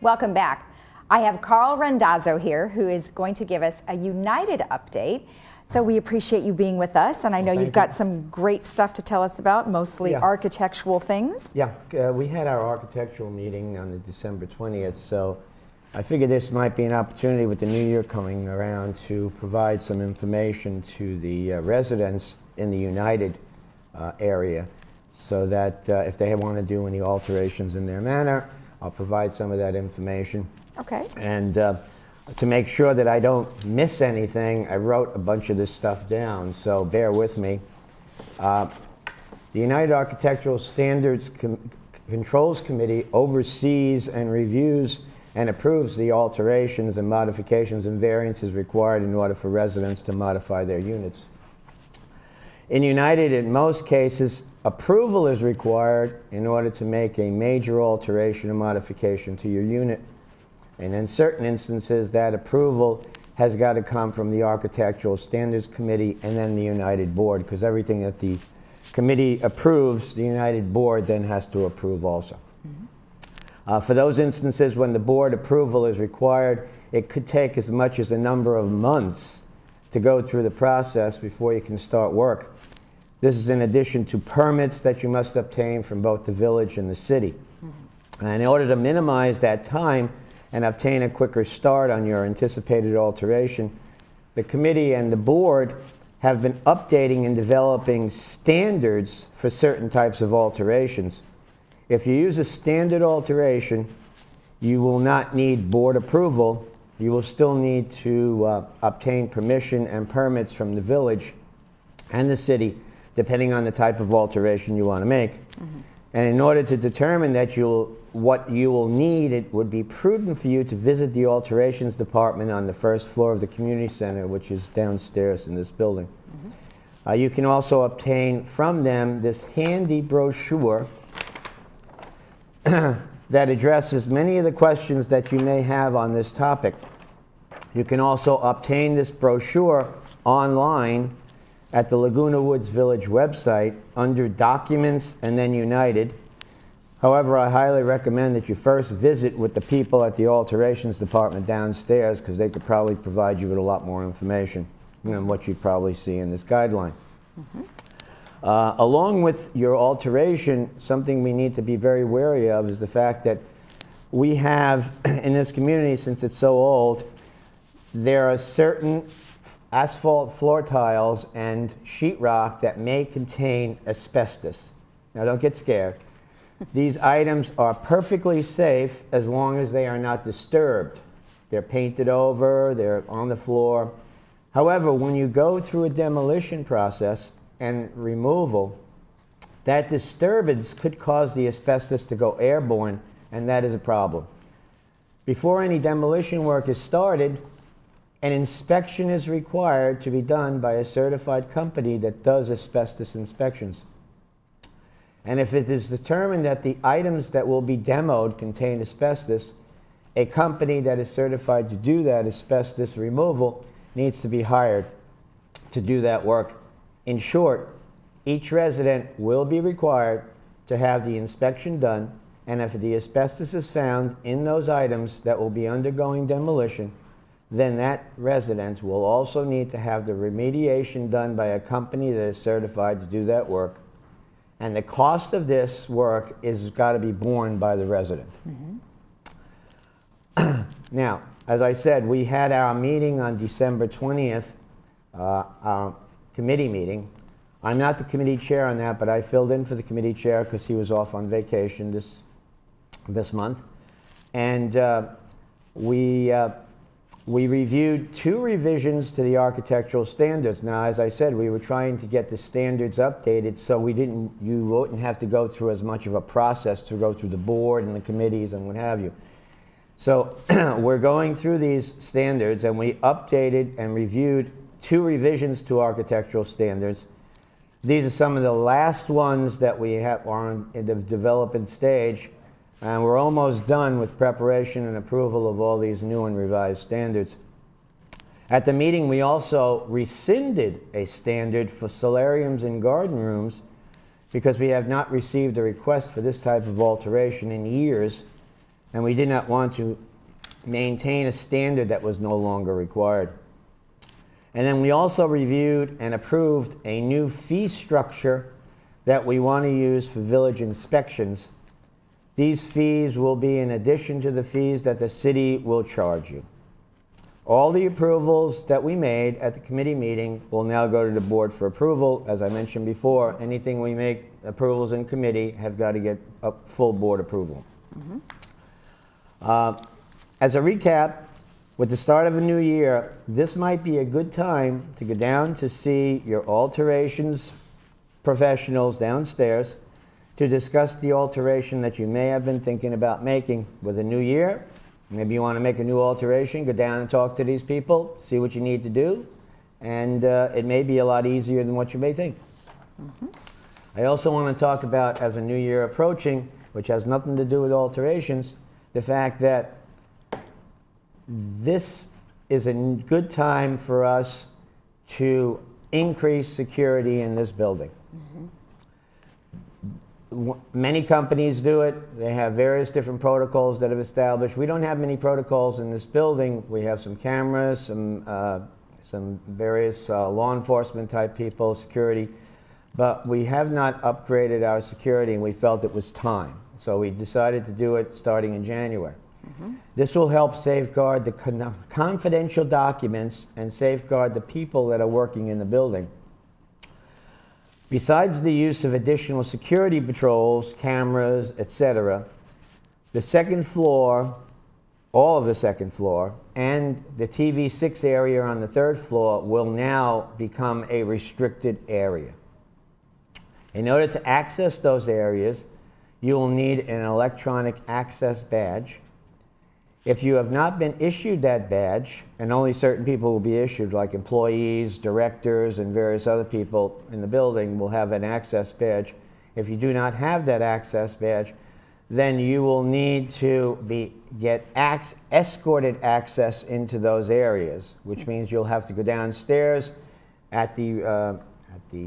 Welcome back. I have Carl Randazzo here, who is going to give us a United update. So we appreciate you being with us, and I know you've got some great stuff to tell us about, mostly architectural things. Yeah, we had our architectural meeting on the December 20th, so I figured this might be an opportunity with the new year coming around to provide some information to the residents in the United area, so that if they want to do any alterations in their manor, I'll provide some of that information. Okay. And to make sure that I don't miss anything, I wrote a bunch of this stuff down, so bear with me. The United Architectural Standards Controls Committee oversees and reviews and approves the alterations and modifications and variances required in order for residents to modify their units. In United, in most cases, approval is required in order to make a major alteration or modification to your unit. And in certain instances, that approval has got to come from the Architectural Standards Committee and then the United Board, because everything that the committee approves, the United Board then has to approve also. For those instances when the board approval is required, it could take as much as a number of months to go through the process before you can start work. This is in addition to permits that you must obtain from both the village and the city. And in order to minimize that time and obtain a quicker start on your anticipated alteration, the committee and the board have been updating and developing standards for certain types of alterations. If you use a standard alteration, you will not need board approval. You will still need to obtain permission and permits from the village and the city, depending on the type of alteration you want to make. And in order to determine that what you will need, it would be prudent for you to visit the alterations department on the first floor of the community center, which is downstairs in this building. You can also obtain from them this handy brochure that addresses many of the questions that you may have on this topic. You can also obtain this brochure online at the Laguna Woods Village website under Documents and then United. However, I highly recommend that you first visit with the people at the alterations department downstairs, because they could probably provide you with a lot more information than what you probably see in this guideline. Along with your alteration, something we need to be very wary of is the fact that we have, in this community, since it's so old, there are certain asphalt floor tiles and sheetrock that may contain asbestos. Now, don't get scared. These items are perfectly safe as long as they are not disturbed. They're painted over, they're on the floor. However, when you go through a demolition process and removal, that disturbance could cause the asbestos to go airborne, and that is a problem. Before any demolition work is started, an inspection is required to be done by a certified company that does asbestos inspections. And if it is determined that the items that will be demoed contain asbestos, a company that is certified to do that asbestos removal needs to be hired to do that work. In short, each resident will be required to have the inspection done, and if the asbestos is found in those items that will be undergoing demolition, then that resident will also need to have the remediation done by a company that is certified to do that work. And the cost of this work is got to be borne by the resident. Now, as I said, we had our meeting on December 20th, our committee meeting. I'm not the committee chair on that, but I filled in for the committee chair because he was off on vacation this month. And we reviewed 2 revisions to the architectural standards. Now, as I said, we were trying to get the standards updated so you wouldn't have to go through as much of a process to go through the board and the committees and what have you. So we're going through these standards, and we updated and reviewed 2 revisions to architectural standards. These are some of the last ones that we are in the development stage. And we're almost done with preparation and approval of all these new and revised standards. At the meeting, we also rescinded a standard for solariums and garden rooms because we have not received a request for this type of alteration in years. and we did not want to maintain a standard that was no longer required. And then we also reviewed and approved a new fee structure that we want to use for village inspections. These fees will be in addition to the fees that the city will charge you. All the approvals that we made at the committee meeting will now go to the board for approval. As I mentioned before, anything we make approvals in committee have got to get a full board approval. As a recap, with the start of a new year, this might be a good time to go down to see your alterations professionals downstairs to discuss the alteration that you may have been thinking about making with a new year. Maybe you want to make a new alteration, go down and talk to these people, see what you need to do, and it may be a lot easier than what you may think. I also want to talk about, as a new year approaching, which has nothing to do with alterations, the fact that this is a good time for us to increase security in this building. Many companies do it. They have various different protocols that have established. We don't have many protocols in this building. We have some cameras, some various law enforcement type people, security, but we have not upgraded our security, and we felt it was time. So we decided to do it starting in January. This will help safeguard the confidential documents and safeguard the people that are working in the building. Besides the use of additional security patrols, cameras, etc., the second floor, all of the second floor, and the TV6 area on the third floor will now become a restricted area. In order to access those areas, you will need an electronic access badge. If you have not been issued that badge, and only certain people will be issued, like employees, directors, and various other people in the building will have an access badge. If you do not have that access badge, then you will need to get escorted access into those areas, which means you'll have to go downstairs at the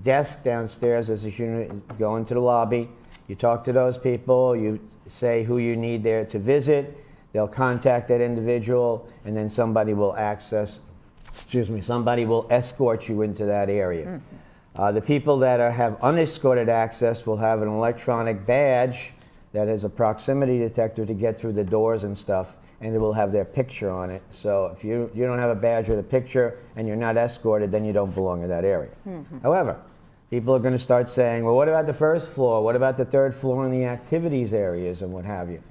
desk downstairs as you go into the lobby. You talk to those people, you say who you need there to visit. They'll contact that individual, and then somebody will somebody will escort you into that area. The people that have unescorted access will have an electronic badge that is a proximity detector to get through the doors and stuff, and it will have their picture on it. So if you don't have a badge with a picture and you're not escorted, then you don't belong in that area. However, people are going to start saying, well, what about the first floor? What about the third floor and the activities areas and what have you?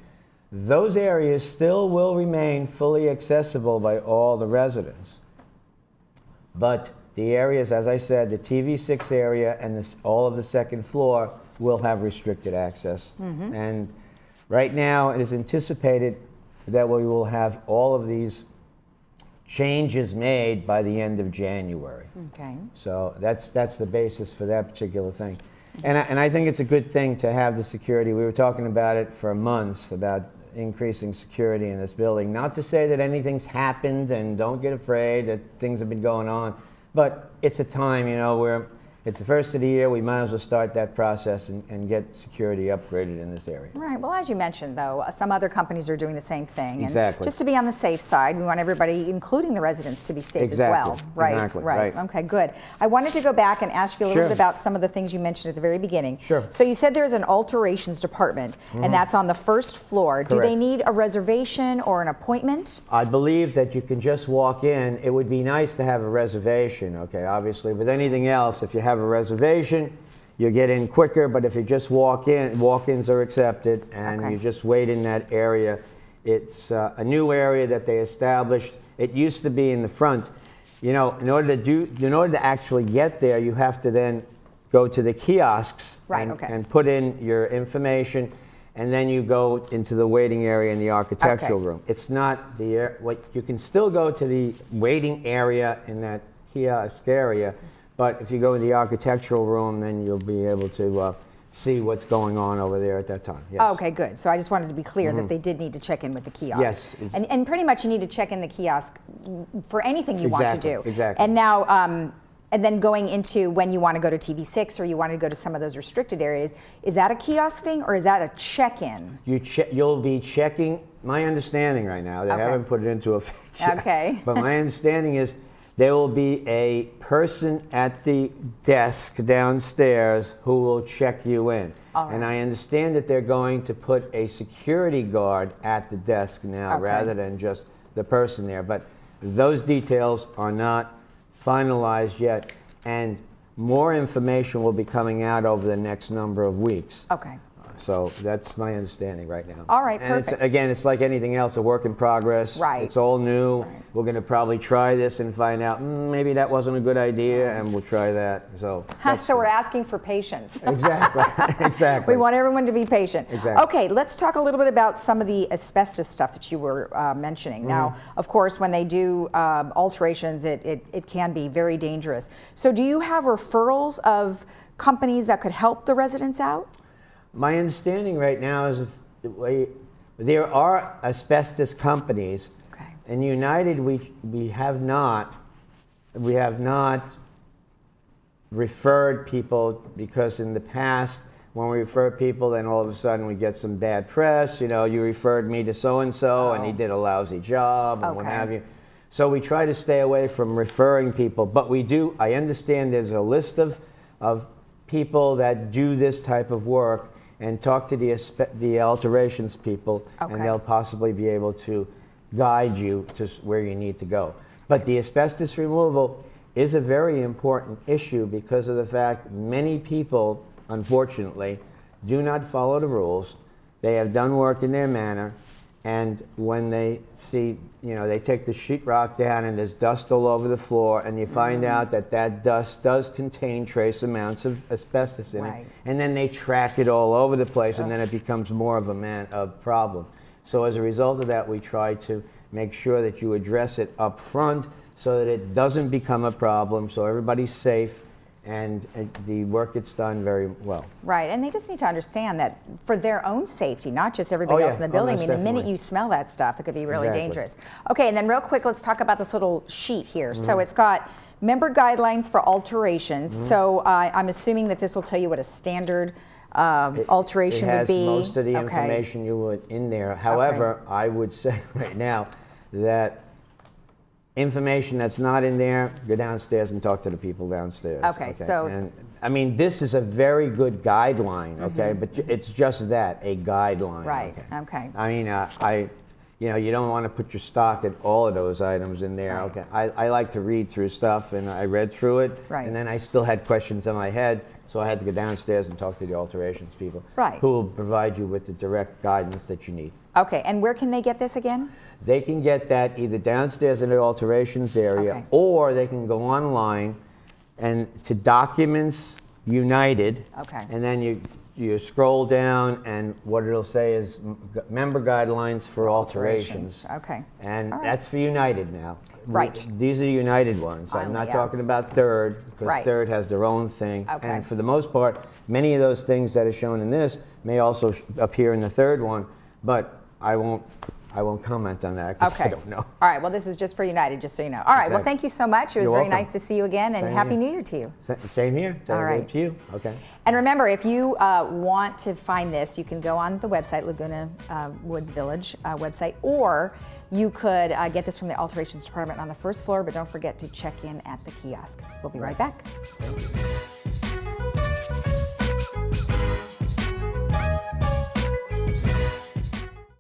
Those areas still will remain fully accessible by all the residents. But the areas, as I said, the TV6 area and all of the second floor will have restricted access. And right now it is anticipated that we will have all of these changes made by the end of January. Okay. So that's the basis for that particular thing. And I think it's a good thing to have the security. We were talking about it for months, about increasing security in this building. Not to say that anything's happened, and don't get afraid that things have been going on, but it's a time, where it's the first of the year, we might as well start that process and get security upgraded in this area. Right. Well, as you mentioned, though, some other companies are doing the same thing. Exactly. And just to be on the safe side, we want everybody, including the residents, to be safe as well. Right. Exactly. Right. Okay, good. I wanted to go back and ask you a little bit about some of the things you mentioned at the very beginning. Sure. So you said there's an alterations department, and that's on the first floor. Correct. Do they need a reservation or an appointment? I believe that you can just walk in. It would be nice to have a reservation, okay, obviously. With anything else, if you have a reservation, you get in quicker, but if you just walk in, walk-ins are accepted, and you just wait in that area. It's a new area that they established. It used to be in the front. In order to actually get there, you have to then go to the kiosks and put in your information, and then you go into the waiting area in the architectural room. It's not you can still go to the waiting area in that kiosk area, but if you go in the architectural room, then you'll be able to see what's going on over there at that time. Yes. Oh, okay, good. So I just wanted to be clear that they did need to check in with the kiosk. Yes. And pretty much you need to check in the kiosk for anything you want to do. Exactly. And now, and then going into when you want to go to TV6 or you want to go to some of those restricted areas, is that a kiosk thing or is that a check-in? You'll be checking my understanding right now, they Okay. haven't put it into effect yet. Okay. But my understanding is there will be a person at the desk downstairs who will check you in. All right. And I understand that they're going to put a security guard at the desk now Okay. rather than just the person there. But those details are not finalized yet, and more information will be coming out over the next number of weeks. Okay. So that's my understanding right now. All right, and perfect. It's like anything else, a work in progress. Right. It's all new. Right. We're going to probably try this and find out, maybe that wasn't a good idea, and we'll try that. So, So we're asking for patience. Exactly. Exactly. We want everyone to be patient. Exactly. Okay, let's talk a little bit about some of the asbestos stuff that you were mentioning. Now, of course, when they do alterations, it can be very dangerous. So do you have referrals of companies that could help the residents out? My understanding right now is there are asbestos companies. Okay. In United, we have not referred people, because in the past, when we refer people, then all of a sudden we get some bad press. You know, you referred me to so-and-so, and he did a lousy job, and what Okay. have you. So we try to stay away from referring people, but we do. I understand there's a list of people that do this type of work, and talk to the alterations people, Okay. and they'll possibly be able to guide you to where you need to go. But the asbestos removal is a very important issue because of the fact many people, unfortunately, do not follow the rules. They have done work in their manner, and when they see, they take the sheetrock down and there's dust all over the floor, and you find out that that dust does contain trace amounts of asbestos in Right. it, and then they track it all over the place, and then it becomes more of a problem. So as a result of that, we try to make sure that you address it up front so that it doesn't become a problem, so everybody's safe, and the work gets done very well. Right, and they just need to understand that for their own safety, not just everybody Oh, else in yeah. the building. Oh, I most mean, the minute definitely. you smell that stuff, it could be really Exactly. dangerous. Okay, and then real quick, let's talk about this little sheet here. So Mm-hmm. it's got member guidelines for alterations. So I'm assuming that this will tell you what a standard alteration It would has be. most of the Okay. information you would in there. However, I would say right now that information that's not in there, go downstairs and talk to the people downstairs. Okay, so- And, I mean, this is a very good guideline, okay? But it's just that, a guideline. Right, okay. I mean, you don't want to put your stock at all of those items in there. Right. Okay. I like to read through stuff, and I read through it. Right. And then I still had questions in my head, so I had to go downstairs and talk to the alterations people. Right. Who will provide you with the direct guidance that you need. Okay, and where can they get this again? They can get that either downstairs in the alterations area, Okay. or they can go online and to Documents United. Okay. And then you scroll down, and what it'll say is member guidelines for alterations. Okay. And All right. that's for United now. Right. These are the United ones. I'm Finally, not yeah. talking about Third, because Right. Third has their own thing. Okay. And for the most part, many of those things that are shown in this may also appear in the third one, but I won't comment on that because Okay. I don't know. All right, well, this is just for United, just so you know. All right, well, Exactly. thank you so much. It was You're very welcome. nice to see you again, and Same Happy here. New Year to you. Same here. All right. To you. Okay. And remember, if you want to find this, you can go on the website, Laguna Woods Village website, or you could get this from the alterations department on the first floor, but don't forget to check in at the kiosk. We'll be right back.